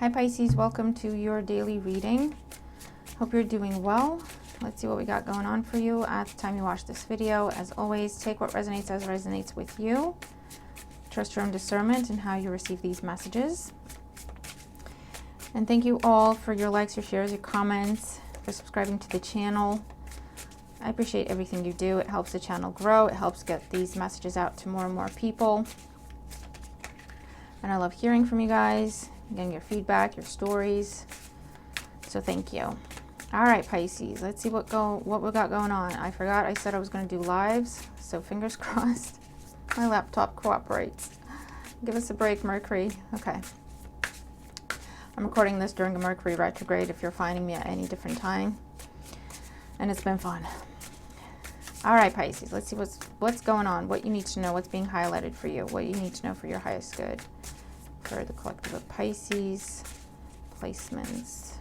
Hi Pisces, welcome to your daily reading. Hope you're doing well. Let's see what we got going on for you at the time you watch this video. As always, take what resonates as resonates with you. Trust your own discernment in how you receive these messages. And thank you all for your likes, your shares, your comments, for subscribing to the channel. I appreciate everything you do. It helps the channel grow. It helps get these messages out to more and more people. And I love hearing from you guys, getting your feedback, your stories. So thank you. All right, Pisces, let's see what we got going on. I forgot I said I was going to do lives, so fingers crossed my laptop cooperates. Give us a break, Mercury. Okay. I'm recording this during a Mercury retrograde if you're finding me at any different time. And it's been fun. All right, Pisces, let's see what's going on, what you need to know, what's being highlighted for you, what you need to know for your highest good. For the collective of Pisces, placements.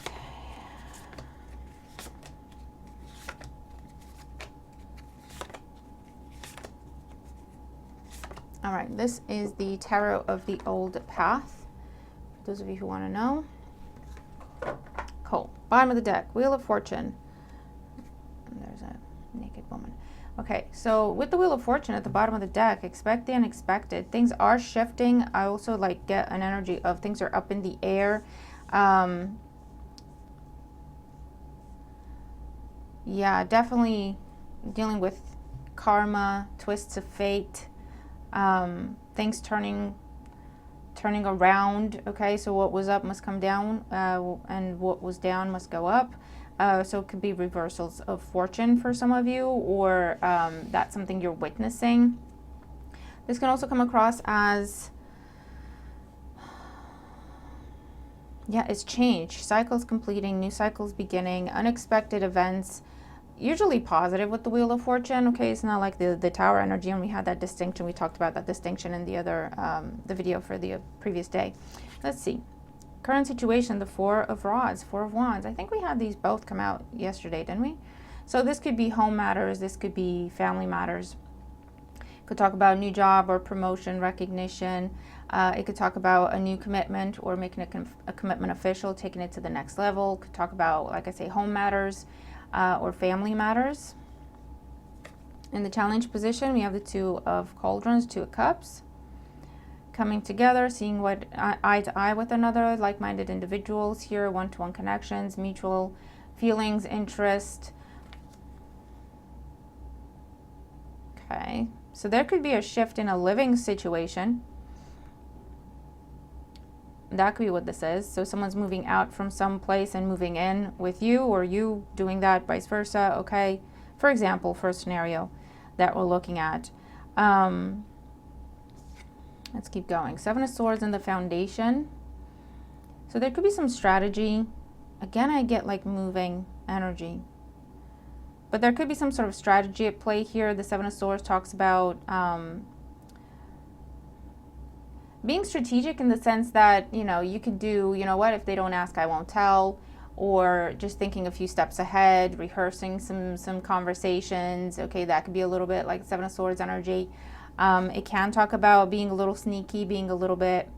Okay. All right, this is the Tarot of the Old Path. For those of you who want to know. Cool. Bottom of the deck, Wheel of Fortune. And there's a naked woman. Okay, so with the Wheel of Fortune at the bottom of the deck, expect the unexpected. Things are shifting. I also get an energy of things are up in the air. Yeah, definitely dealing with karma, twists of fate, things turning around. Okay, so what was up must come down, and what was down must go up. So it could be reversals of fortune for some of you, or that's something you're witnessing. This can also come across as, yeah, it's change. Cycles completing, new cycles beginning, unexpected events, usually positive with the Wheel of Fortune. Okay, it's not like the Tower energy, and we had that distinction. We talked about that distinction in the other, the video for the previous day. Let's see. Current situation, the Four of Rods, Four of Wands. I think we had these both come out yesterday, didn't we? So this could be home matters. This could be family matters. Could talk about a new job or promotion, recognition. It could talk about a new commitment or making a commitment official, taking it to the next level. Could talk about, like I say, home matters or family matters. In the challenge position, we have the Two of Cauldrons, Two of Cups. Coming together, seeing what eye to eye with another, like-minded individuals here, one-to-one connections, mutual feelings, interest. Okay, so there could be a shift in a living situation. That could be what this is. So someone's moving out from some place and moving in with you, or you doing that, vice versa. Okay, for example, first scenario that we're looking at. Let's keep going. Seven of Swords in the foundation. So there could be some strategy. Again, I get like moving energy. But there could be some sort of strategy at play here. The Seven of Swords talks about being strategic in the sense that, you know, you could do, you know what, if they don't ask, I won't tell. Or just thinking a few steps ahead, rehearsing some conversations. Okay, that could be a little bit like Seven of Swords energy. It can talk about being a little sneaky, being a little bit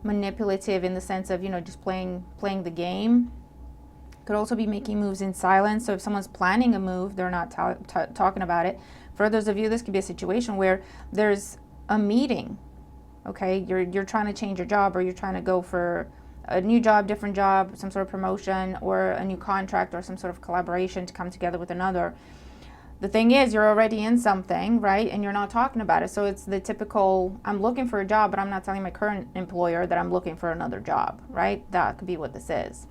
manipulative in the sense of, you know, just playing the game. Could also be making moves in silence. So if someone's planning a move, they're not talking about it. For those of you, this could be a situation where there's a meeting. Okay, you're trying to change your job, or you're trying to go for a new job, different job, some sort of promotion, or a new contract, or some sort of collaboration to come together with another. The thing is, you're already in something, right? And you're not talking about it. So it's the typical, I'm looking for a job, but I'm not telling my current employer that I'm looking for another job, right? That could be what this is.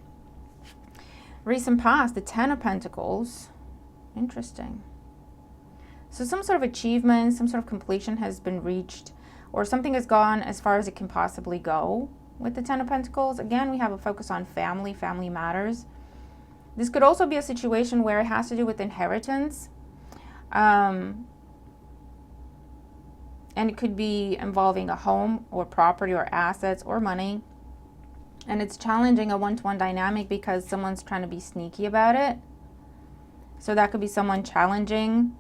Recent past, the Ten of Pentacles. Interesting. So some sort of achievement, some sort of completion has been reached, or something has gone as far as it can possibly go with the Ten of Pentacles. Again, we have a focus on family matters. This could also be a situation where it has to do with inheritance. And it could be involving a home or property or assets or money. And it's challenging a one-to-one dynamic because someone's trying to be sneaky about it. So that could be someone challenging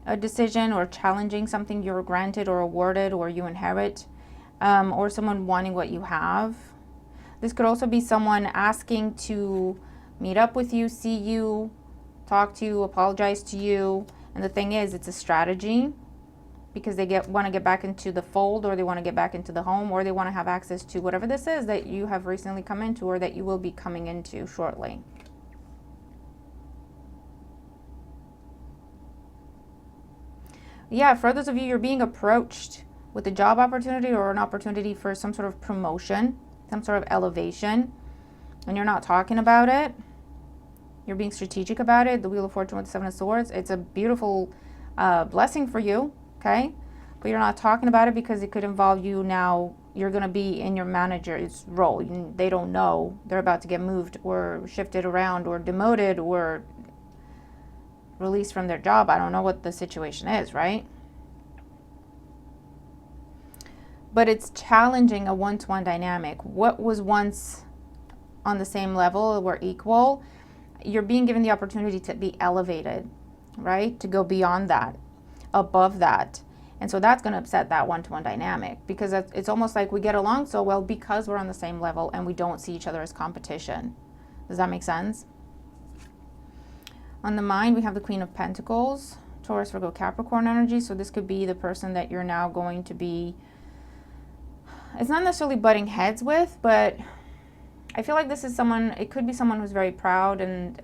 a decision or challenging something you're granted or awarded or you inherit. or someone wanting what you have. This could also be someone asking to meet up with you, see you, talk to you, apologize to you. And the thing is, it's a strategy because they want to get back into the fold, or they want to get back into the home, or they want to have access to whatever this is that you have recently come into, or that you will be coming into shortly. Yeah, for those of you, you're being approached with a job opportunity or an opportunity for some sort of promotion, some sort of elevation, and you're not talking about it. You're being strategic about it. The Wheel of Fortune with the Seven of Swords. It's a beautiful blessing for you, okay? But you're not talking about it because it could involve you now. You're going to be in your manager's role. They don't know. They're about to get moved or shifted around or demoted or released from their job. I don't know what the situation is, right? But it's challenging a one-to-one dynamic. What was once on the same level or equal, you're being given the opportunity to be elevated, right? To go beyond that, above that. And so that's going to upset that one-to-one dynamic, because it's almost like we get along so well because we're on the same level and we don't see each other as competition. Does that make sense? On the mind, we have the Queen of Pentacles, Taurus, Virgo, Capricorn energy. So this could be the person that you're now going to be, it's not necessarily butting heads with, but I feel like this is someone, it could be someone who's very proud, and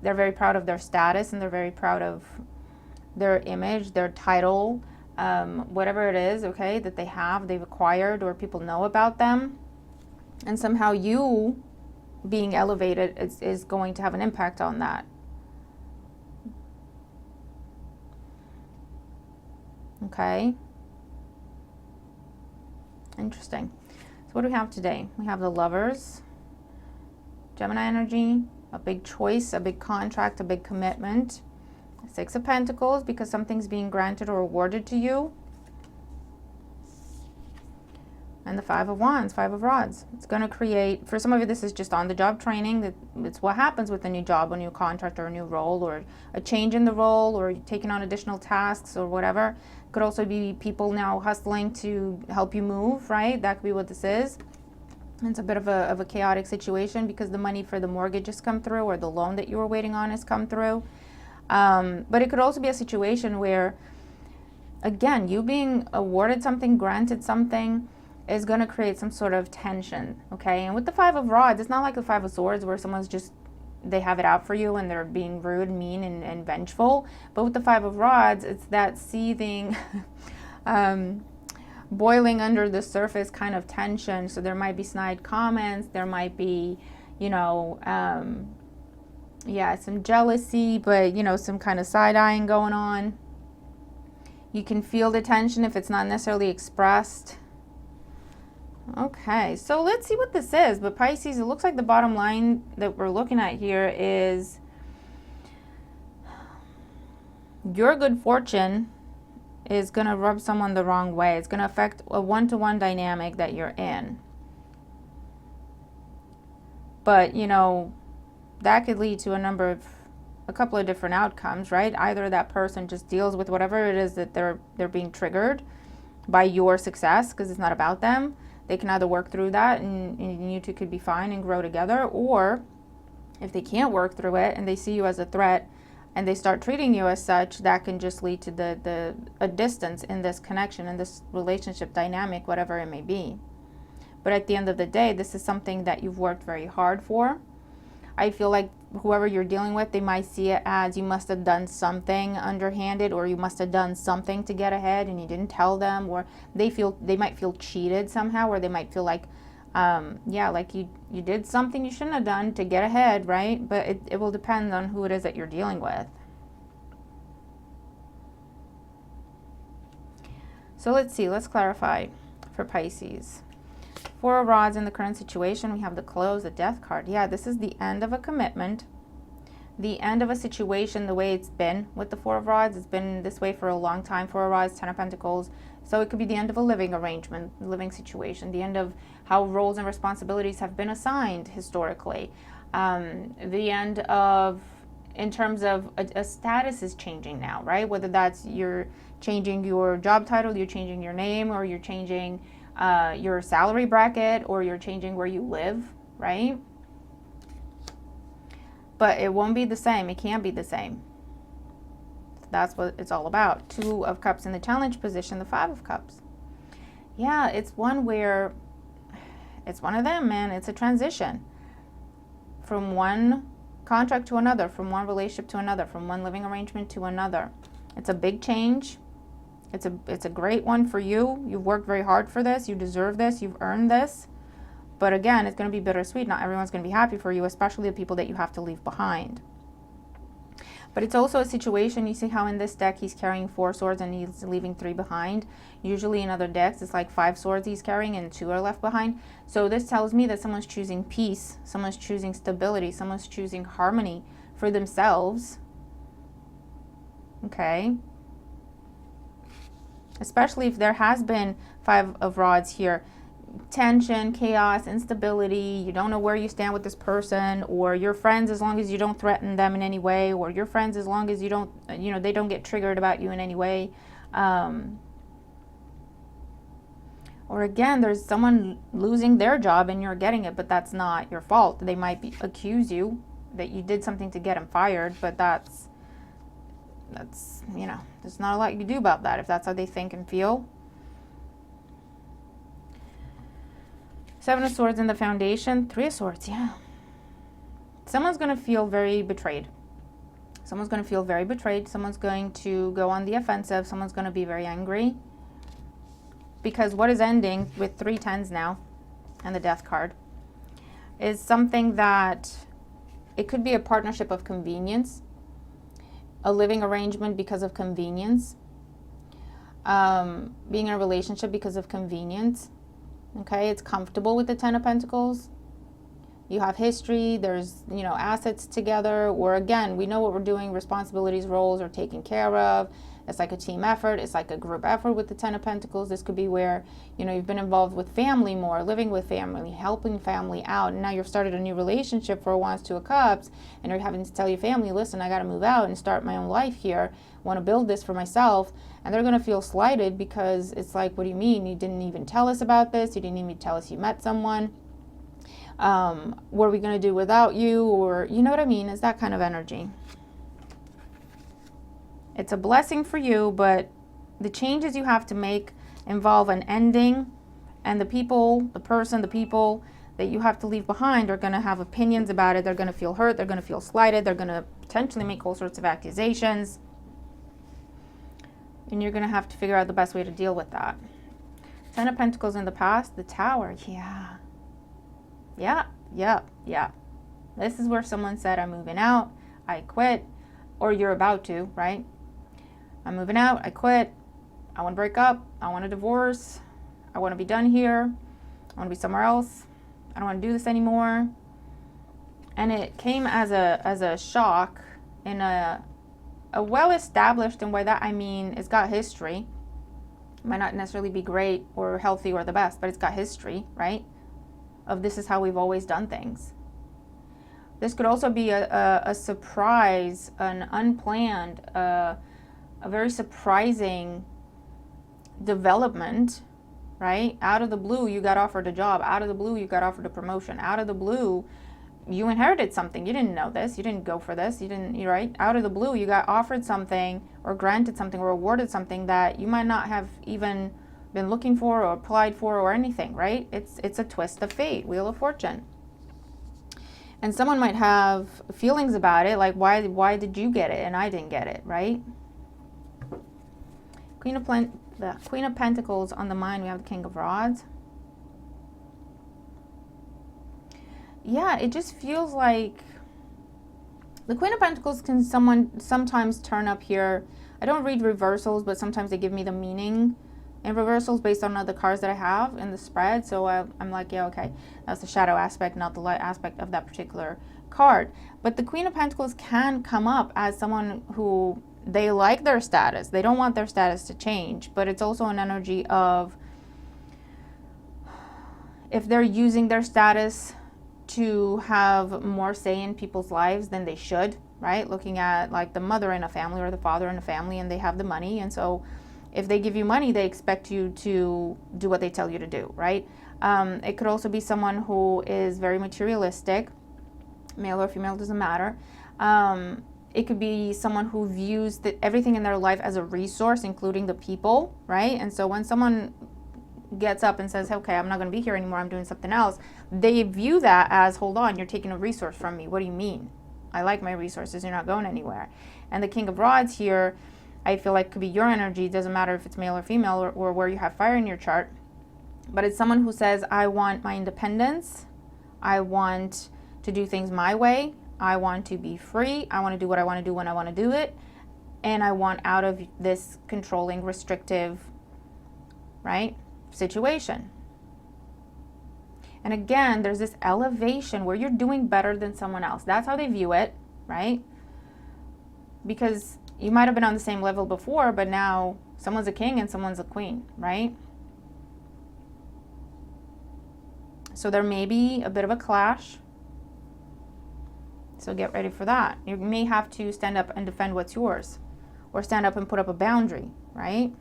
they're very proud of their status, and they're very proud of their image, their title, whatever it is, okay, that they've acquired, or people know about them. And somehow you being elevated is going to have an impact on that. Okay. Interesting. So what do we have today? We have the Lovers, Gemini energy, a big choice, a big contract, a big commitment. Six of Pentacles, because something's being granted or awarded to you. And the Five of Wands, Five of Rods. It's going to create, for some of you, this is just on-the-job training. It's what happens with a new job, a new contract, or a new role, or a change in the role, or taking on additional tasks, or whatever. Could also be people now hustling to help you move, right? That could be what this is. It's a bit of a chaotic situation because the money for the mortgage has come through, or the loan that you were waiting on has come through. But it could also be a situation where, again, you being awarded something, granted something, is going to create some sort of tension, okay? And with the Five of Rods, it's not like the Five of Swords where someone's just, they have it out for you and they're being rude, mean, and vengeful. But with the Five of Rods, it's that seething, boiling under the surface kind of tension. So there might be snide comments, there might be, you know, yeah, some jealousy, but, you know, some kind of side-eyeing going on. You can feel the tension if it's not necessarily expressed. Okay, so let's see what this is. But Pisces, it looks like the bottom line that we're looking at here is your good fortune is going to rub someone the wrong way. It's going to affect a one-to-one dynamic that you're in. But, you know, that could lead to a couple of different outcomes, right? Either that person just deals with whatever it is that they're being triggered by your success, because it's not about them. They can either work through that and you two could be fine and grow together, or if they can't work through it and they see you as a threat and they start treating you as such, that can just lead to a distance in this connection, in this relationship dynamic, whatever it may be. But at the end of the day, this is something that you've worked very hard for. I feel like whoever you're dealing with, they might see it as you must have done something underhanded, or you must have done something to get ahead and you didn't tell them, or they might feel cheated somehow, or they might feel like, yeah, like you did something you shouldn't have done to get ahead, right? But it will depend on who it is that you're dealing with. So let's see, let's clarify for Pisces. Four of Rods in the current situation, we have the Close, the Death card. Yeah, this is the end of a commitment, the end of a situation, the way it's been with the Four of Rods. It's been this way for a long time. Four of Rods, Ten of Pentacles. So it could be the end of a living arrangement, living situation, the end of how roles and responsibilities have been assigned historically, the end of in terms of a status is changing now, right? Whether that's you're changing your job title, you're changing your name, or you're changing your salary bracket, or you're changing where you live, right? But it won't be the same. It can't be the same. That's what it's all about. 2 of Cups in the challenge position, the 5 of Cups. Yeah, it's one where it's one of them, man. It's a transition from one contract to another, from one relationship to another, from one living arrangement to another. It's a big change. It's a great one for you. You've worked very hard for this. You deserve this. You've earned this. But again, it's going to be bittersweet. Not everyone's going to be happy for you, especially the people that you have to leave behind. But it's also a situation, you see how in this deck he's carrying 4 swords and he's leaving 3 behind. Usually in other decks it's like 5 swords he's carrying and 2 are left behind. So this tells me that someone's choosing peace, someone's choosing stability, someone's choosing harmony for themselves. Okay. Especially if there has been 5 of Rods here. Tension, chaos, instability, you don't know where you stand with this person, or your friends as long as you don't threaten them in any way, or your friends as long as you don't, they don't get triggered about you in any way. Or again, there's someone losing their job and you're getting it, but that's not your fault. They might accuse you that you did something to get them fired, but that's there's not a lot you can do about that if that's how they think and feel. 7 of Swords in the foundation, 3 of Swords, yeah. Someone's going to feel very betrayed. Someone's going to feel very betrayed. Someone's going to go on the offensive. Someone's going to be very angry. Because what is ending with 3 tens now and the Death card is something that it could be a partnership of convenience, a living arrangement because of convenience, being in a relationship because of convenience. Okay, it's comfortable with the 10 of Pentacles. You have history, there's, assets together, or again, we know what we're doing, responsibilities, roles are taken care of. It's like a team effort, it's like a group effort with the 10 of Pentacles. This could be where, you've been involved with family more, living with family, helping family out, and now you've started a new relationship for a Wands, 2 of Cups, and you're having to tell your family, listen, I got to move out and start my own life here, want to build this for myself. And they're going to feel slighted because it's like, what do you mean? You didn't even tell us about this. You didn't even tell us you met someone. What are we going to do without you? Or, you know what I mean? It's that kind of energy. It's a blessing for you, but the changes you have to make involve an ending. And the people that you have to leave behind are going to have opinions about it. They're going to feel hurt. They're going to feel slighted. They're going to potentially make all sorts of accusations. And you're going to have to figure out the best way to deal with that. 10 of Pentacles in the past, the Tower. Yeah. This is where someone said, I'm moving out, I quit, or you're about to, right? I'm moving out, I quit, I want to break up, I want a divorce, I want to be done here, I want to be somewhere else, I don't want to do this anymore. And it came as a shock in a well-established, and by that I mean it's got history. It might not necessarily be great or healthy or the best, but it's got history, right? Of this is how we've always done things. This could also be a surprise, an unplanned, a very surprising development, right? Out of the blue, you got offered a job. Out of the blue, you got offered a promotion. Out of the blue, you inherited something. You didn't know this. You didn't go for this. You're right? Out of the blue, you got offered something or granted something or awarded something that you might not have even been looking for or applied for or anything, right? It's a twist of fate, Wheel of Fortune. And someone might have feelings about it, like why did you get it and I didn't get it, right? The Queen of Pentacles on the mind, we have the King of Rods. Yeah, it just feels like the Queen of Pentacles can sometimes turn up here. I don't read reversals, but sometimes they give me the meaning in reversals based on other cards that I have in the spread. So I'm like, yeah, okay, that's the shadow aspect, not the light aspect of that particular card. But the Queen of Pentacles can come up as someone who they like their status. They don't want their status to change, but it's also an energy of if they're using their status to have more say in people's lives than they should, right? Looking at like the mother in a family or the father in a family, and they have the money, and so if they give you money, they expect you to do what they tell you to do, right? It could also be someone who is very materialistic, male or female, doesn't matter. It could be someone who views everything in their life as a resource, including the people, right? And so when someone gets up and says, okay, I'm not going to be here anymore, I'm doing something else, they view that as, hold on, you're taking a resource from me. What do you mean? I like my resources, you're not going anywhere. And the King of Rods here, I feel like could be your energy. It doesn't matter if it's male or female, or where you have fire in your chart, but it's someone who says, I want my independence, I want to do things my way, I want to be free, I want to do what I want to do when I want to do it, and I want out of this controlling, restrictive, right, situation. And again, there's this elevation where you're doing better than someone else. That's how they view it, right? Because you might have been on the same level before, but now someone's a king and someone's a queen, right? So there may be a bit of a clash. So get ready for that. You may have to stand up and defend what's yours, or stand up and put up a boundary, right?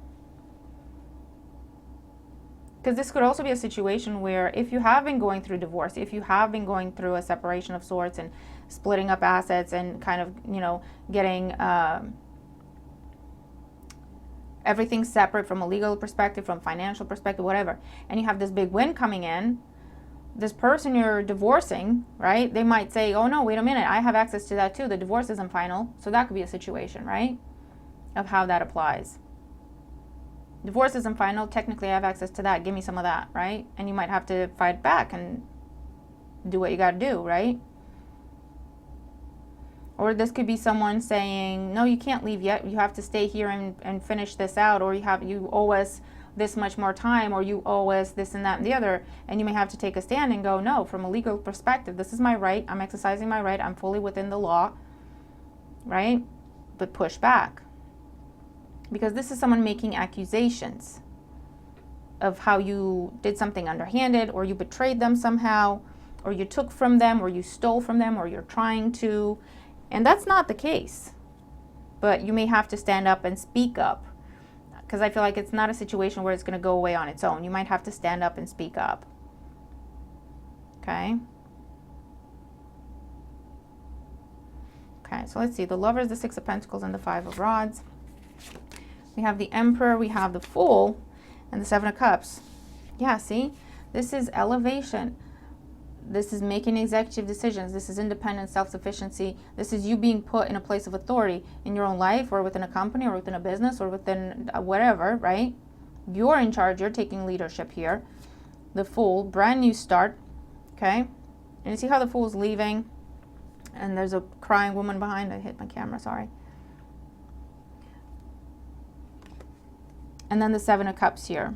Because this could also be a situation where if you have been going through divorce, if you have been going through a separation of sorts and splitting up assets and kind of, you know, getting everything separate from a legal perspective, from financial perspective, whatever, and you have this big win coming in, this person you're divorcing, right, they might say, oh no, wait a minute, I have access to that too. The divorce isn't final. So that could be a situation, right, of how that applies. Divorce isn't final. Technically, I have access to that. Give me some of that, right? And you might have to fight back and do what you got to do, right? Or this could be someone saying, no, you can't leave yet. You have to stay here and finish this out, or you owe us this much more time, or you owe us this and that and the other. And you may have to take a stand and go, no, from a legal perspective, this is my right. I'm exercising my right. I'm fully within the law, right? But push back. Because this is someone making accusations of how you did something underhanded, or you betrayed them somehow, or you took from them, or you stole from them, or you're trying to. And that's not the case. But you may have to stand up and speak up, because I feel like it's not a situation where it's going to go away on its own. You might have to stand up and speak up. Okay? Okay, so let's see. The Lovers, the Six of Pentacles, and the Five of Rods. We have the Emperor, we have the Fool, and the Seven of Cups. Yeah, see? This is elevation. This is making executive decisions. This is independence, self-sufficiency. This is you being put in a place of authority in your own life, or within a company, or within a business, or within whatever, right? You're in charge. You're taking leadership here. The Fool, brand new start, okay? And you see how the Fool's leaving? And there's a crying woman behind. I hit my camera, sorry. And then the Seven of Cups here.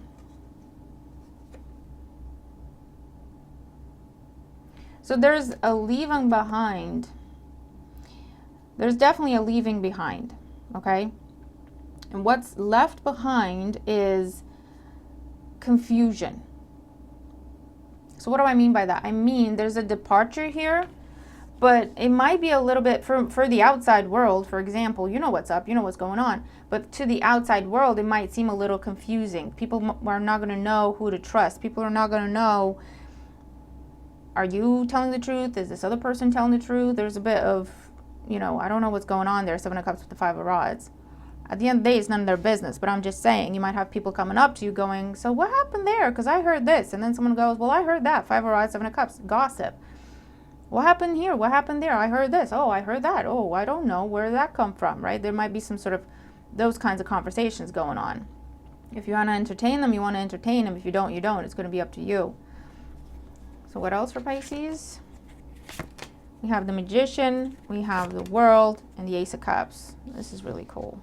So there's a leaving behind. There's definitely a leaving behind, okay? And what's left behind is confusion. So what do I mean by that? I mean, there's a departure here, but it might be a little bit, for the outside world, for example, you know what's up, you know what's going on. But to the outside world, it might seem a little confusing. People are not going to know who to trust. People are not going to know, are you telling the truth? Is this other person telling the truth? There's a bit of, you know, I don't know what's going on there. Seven of Cups with the Five of Rods. At the end of the day, it's none of their business. But I'm just saying, you might have people coming up to you going, so what happened there? Because I heard this. And then someone goes, well, I heard that. Five of Rods, Seven of Cups. Gossip. What happened here? What happened there? I heard this. Oh, I heard that. Oh, I don't know. Where did that come from, right? There might be some sort of those kinds of conversations going on. If you want to entertain them, you want to entertain them. If you don't, you don't. It's going to be up to you. So what else for Pisces? We have the Magician, we have the World, and the Ace of Cups. This is really cool.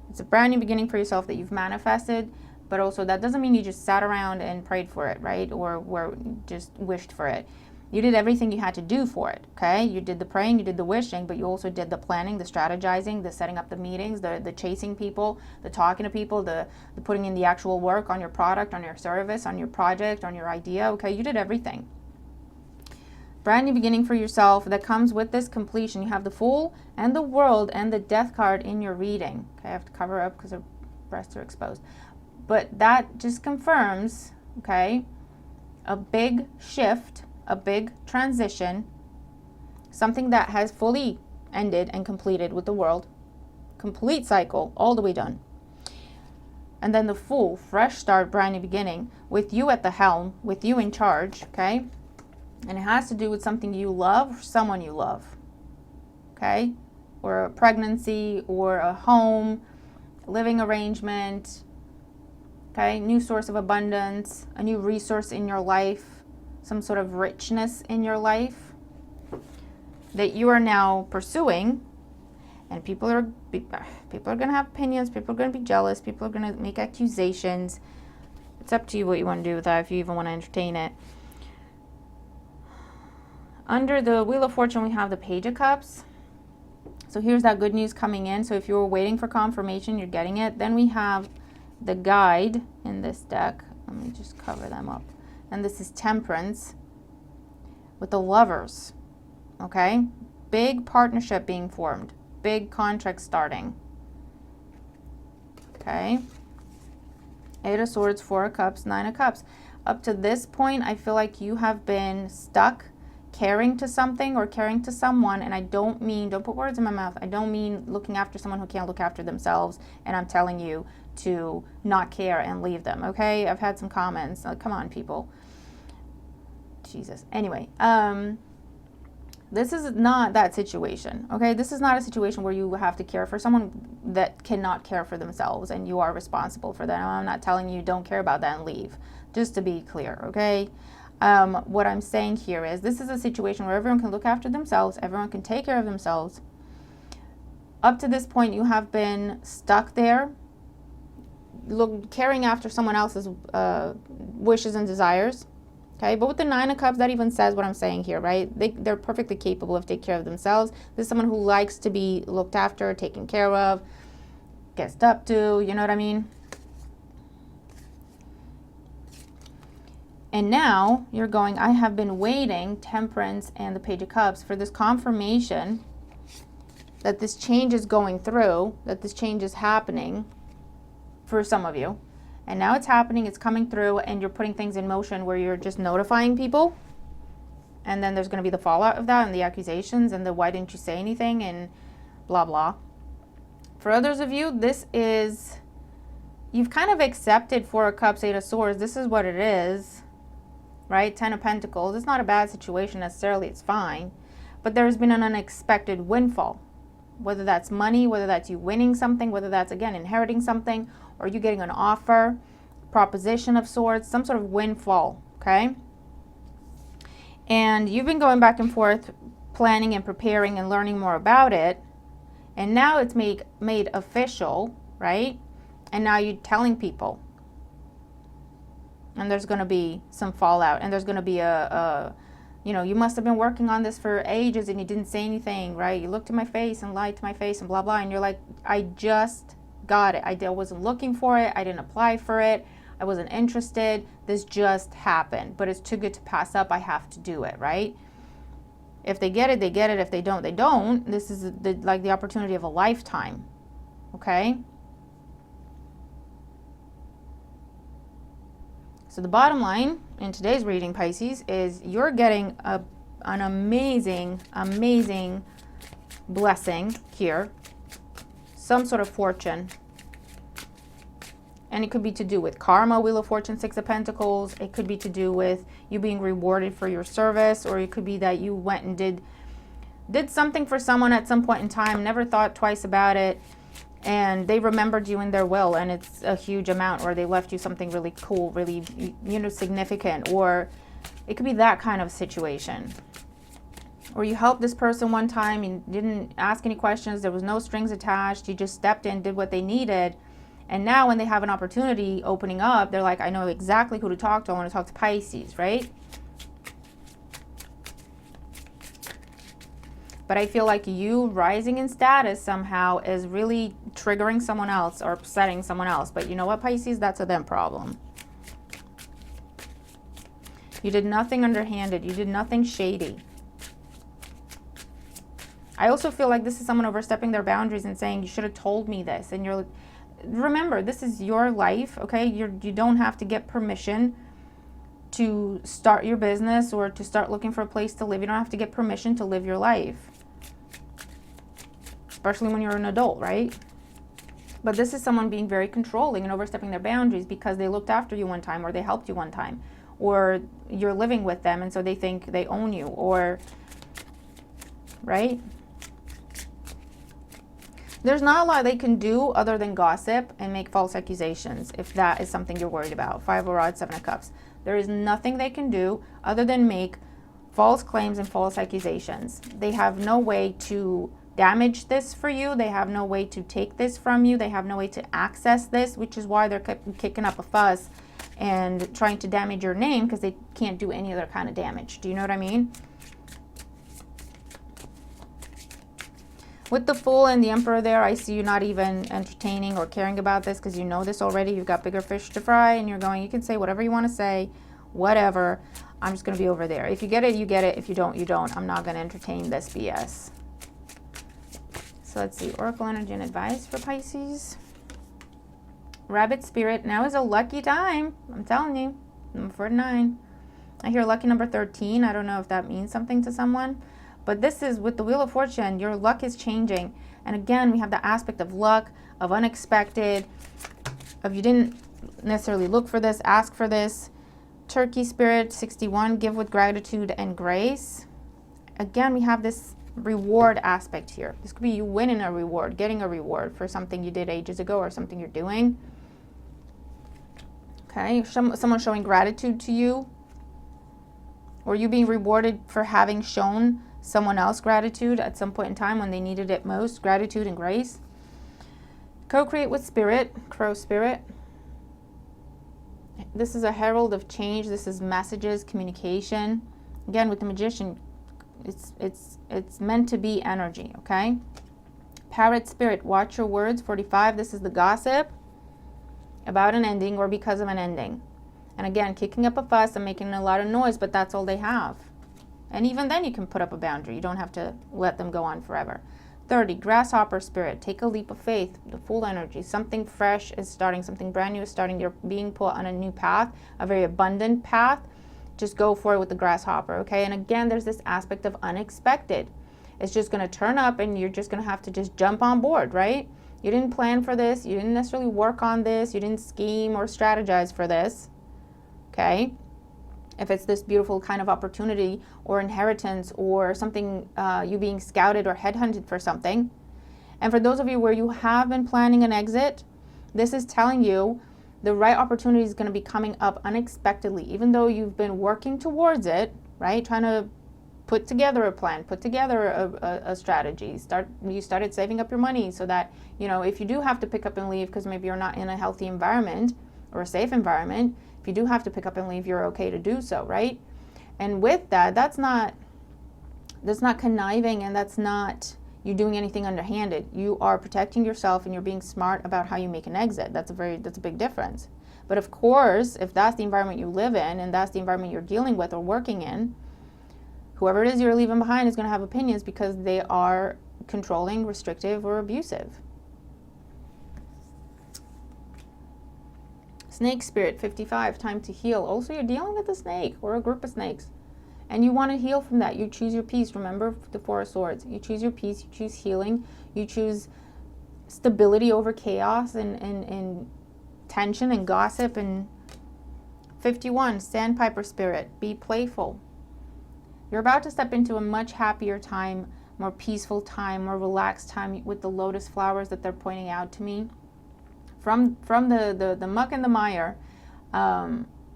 It's a brand new beginning for yourself that you've manifested, but also that doesn't mean you just sat around and prayed for it, right? Or just wished for it. You did everything you had to do for it, okay? You did the praying, you did the wishing, but you also did the planning, the strategizing, the setting up the meetings, the chasing people, the talking to people, the putting in the actual work on your product, on your service, on your project, on your idea, okay? You did everything. Brand new beginning for yourself that comes with this completion. You have the Fool and the World and the Death card in your reading. Okay, I have to cover up because her breasts are exposed. But that just confirms, okay, a big shift, a big transition, something that has fully ended and completed with the World. Complete cycle, all the way done. And then the Fool, fresh start, brand new beginning, with you at the helm, with you in charge, okay? And it has to do with something you love, or someone you love, okay? Or a pregnancy, or a home, living arrangement, okay? New source of abundance, a new resource in your life, some sort of richness in your life that you are now pursuing. And people are going to have opinions, people are going to be jealous, people are going to make accusations. It's up to you what you want to do with that, if you even want to entertain it. Under the Wheel of Fortune, we have the Page of Cups. So here's that good news coming in. So if you were waiting for confirmation, you're getting it. Then we have the Guide in this deck. Let me just cover them up. And this is Temperance with the Lovers. Okay? Big partnership being formed. Big contract starting. Okay? Eight of Swords, Four of Cups, Nine of Cups. Up to this point, I feel like you have been stuck caring to something or caring to someone, and I don't mean, don't put words in my mouth, I don't mean looking after someone who can't look after themselves, and I'm telling you to not care and leave them, okay? I've had some comments. Come on, people. Jesus. Anyway, this is not that situation, okay? This is not a situation where you have to care for someone that cannot care for themselves and you are responsible for them. I'm not telling you don't care about that and leave, just to be clear, okay? What I'm saying here is this is a situation where everyone can look after themselves, everyone can take care of themselves. Up to this point, you have been stuck there, caring after someone else's wishes and desires. Okay, but with the Nine of Cups, that even says what I'm saying here, right? They're perfectly capable of taking care of themselves. This is someone who likes to be looked after, taken care of, guessed up to, you know what I mean? And now you're going, I have been waiting, Temperance and the Page of Cups, for this confirmation that this change is going through, that this change is happening for some of you. And now it's happening, it's coming through, and you're putting things in motion where you're just notifying people. And then there's going to be the fallout of that and the accusations and the why didn't you say anything and blah, blah. For others of you, this is, you've kind of accepted Four of Cups, Eight of Swords. This is what it is, right? Ten of Pentacles. It's not a bad situation necessarily. It's fine. But there's been an unexpected windfall. Whether that's money, whether that's you winning something, whether that's, again, inheriting something, or you getting an offer, proposition of sorts, some sort of windfall, okay? And you've been going back and forth, planning and preparing and learning more about it. And now it's made official, right? And now you're telling people. And there's going to be some fallout. And there's going to be you know, you must have been working on this for ages and you didn't say anything, right? You looked in my face and lied to my face and blah, blah. And you're like, I just got it. I wasn't looking for it. I didn't apply for it. I wasn't interested. This just happened. But it's too good to pass up. I have to do it, right? If they get it, they get it. If they don't, they don't. This is like the opportunity of a lifetime, okay? So the bottom line in today's reading, Pisces, is you're getting an amazing, amazing blessing here. Some sort of fortune. And it could be to do with karma, Wheel of Fortune, Six of Pentacles. It could be to do with you being rewarded for your service. Or it could be that you went and did something for someone at some point in time, never thought twice about it, and they remembered you in their will, and it's a huge amount, or they left you something really cool, really, you know, significant. Or it could be that kind of situation. Or you helped this person one time and didn't ask any questions, there was no strings attached, you just stepped in, did what they needed, and now when they have an opportunity opening up, they're like, I know exactly who to talk to, I want to talk to Pisces, right? But I feel like you rising in status somehow is really triggering someone else or upsetting someone else. But you know what, Pisces? That's a them problem. You did nothing underhanded. You did nothing shady. I also feel like this is someone overstepping their boundaries and saying, you should have told me this. And remember, this is your life, okay? You don't have to get permission to start your business or to start looking for a place to live. You don't have to get permission to live your life, especially when you're an adult, right? But this is someone being very controlling and overstepping their boundaries because they looked after you one time, or they helped you one time, or you're living with them and so they think they own you, or, right? There's not a lot they can do other than gossip and make false accusations, if that is something you're worried about. 5 of Rods, 7 of Cups. There is nothing they can do other than make false claims and false accusations. They have no way to damage this for you. They have no way to take this from you. They have no way to access this, which is why they're kicking up a fuss and trying to damage your name, because they can't do any other kind of damage. Do you know what I mean? With the Fool and the Emperor there, I see you not even entertaining or caring about this because you know this already. You've got bigger fish to fry and you're going, you can say whatever you want to say, whatever. I'm just going to be over there. If you get it, you get it. If you don't, you don't. I'm not going to entertain this BS. So let's see. Oracle energy and advice for Pisces. Rabbit Spirit. Now is a lucky time. I'm telling you. Number 49. I hear lucky number 13. I don't know if that means something to someone. But this is with the Wheel of Fortune, your luck is changing. And again, we have the aspect of luck, of unexpected, of you didn't necessarily look for this, ask for this. Turkey Spirit, 61, give with gratitude and grace. Again, we have this reward aspect here. This could be you winning a reward, getting a reward for something you did ages ago or something you're doing. Okay, someone showing gratitude to you, or you being rewarded for having shown someone else gratitude at some point in time when they needed it most. Gratitude and grace. Co-create with Spirit, Crow Spirit. This is a herald of change. This is messages, communication. Again, with the Magician, it's meant to be energy, okay? Parrot Spirit, watch your words, 45. This is the gossip about an ending or because of an ending. And again, kicking up a fuss and making a lot of noise, but that's all they have. And even then you can put up a boundary. You don't have to let them go on forever. 30, Grasshopper Spirit. Take a leap of faith. The Fool energy. Something fresh is starting. Something brand new is starting. You're being put on a new path, a very abundant path. Just go for it with the Grasshopper, okay? And again, there's this aspect of unexpected. It's just going to turn up and you're just going to have to just jump on board, right? You didn't plan for this. You didn't necessarily work on this. You didn't scheme or strategize for this, okay? If it's this beautiful kind of opportunity or inheritance or something, you being scouted or headhunted for something. And for those of you where you have been planning an exit, this is telling you the right opportunity is going to be coming up unexpectedly, even though you've been working towards it, right? Trying to put together a plan, put together a strategy. You started saving up your money so that, you know, if you do have to pick up and leave because maybe you're not in a healthy environment or a safe environment, if you do have to pick up and leave, you're okay to do so, right? And with that, that's not conniving, and that's not you doing anything underhanded. You are protecting yourself and you're being smart about how you make an exit. That's a big difference. But of course, if that's the environment you live in and that's the environment you're dealing with or working in, whoever it is you're leaving behind is going to have opinions because they are controlling, restrictive, or abusive. Snake Spirit, 55, time to heal. Also, you're dealing with a snake or a group of snakes. And you want to heal from that. You choose your peace. Remember the Four of Swords. You choose your peace. You choose healing. You choose stability over chaos and tension and gossip. And 51, Sandpiper Spirit, be playful. You're about to step into a much happier time, more peaceful time, more relaxed time with the lotus flowers that they're pointing out to me. From the muck and the mire,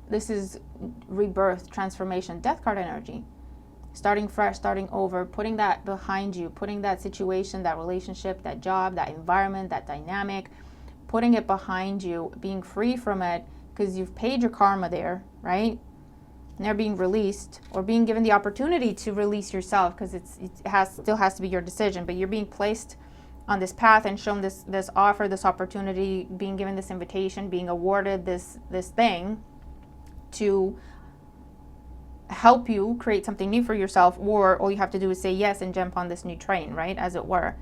this is rebirth, transformation, death card energy. Starting fresh, starting over, putting that behind you, putting that situation, that relationship, that job, that environment, that dynamic, putting it behind you, being free from it because you've paid your karma there, right? And they're being released or being given the opportunity to release yourself because it still has to be your decision, but you're being placed on this path and shown this offer, this opportunity, being given this invitation, being awarded this thing to help you create something new for yourself, or all you have to do is say yes and jump on this new train, right, as it were,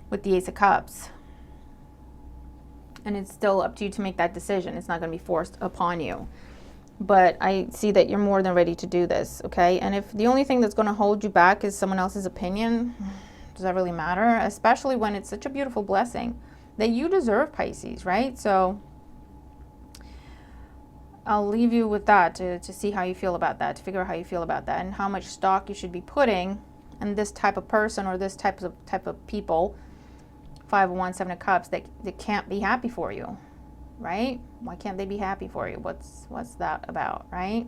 with the Ace of Cups. And it's still up to you to make that decision. It's not going to be forced upon you. But I see that you're more than ready to do this, okay? And if the only thing that's going to hold you back is someone else's opinion, does that really matter? Especially when it's such a beautiful blessing that you deserve, Pisces, right? So I'll leave you with that to see how you feel about that, to figure out how you feel about that, and how much stock you should be putting in this type of person or this type of people. 5 of Wands, 7 of Cups, that can't be happy for you, right? Why can't they be happy for you? What's that about, right?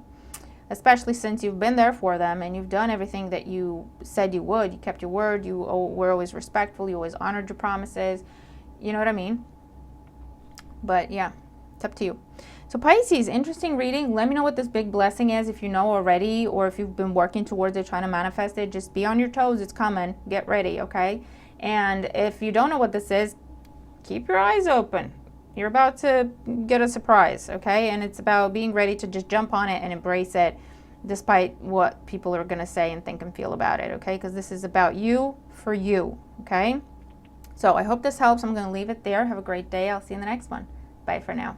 Especially since you've been there for them and you've done everything that you said you would. You kept your word. You were always respectful. You always honored your promises. You know what I mean? But yeah, it's up to you. So Pisces, interesting reading. Let me know what this big blessing is if you know already, or if you've been working towards it, trying to manifest it. Just be on your toes. It's coming. Get ready, okay? And if you don't know what this is, keep your eyes open. You're about to get a surprise, okay? And it's about being ready to just jump on it and embrace it, despite what people are going to say and think and feel about it, okay? Because this is about you for you, okay? So I hope this helps. I'm going to leave it there. Have a great day. I'll see you in the next one. Bye for now.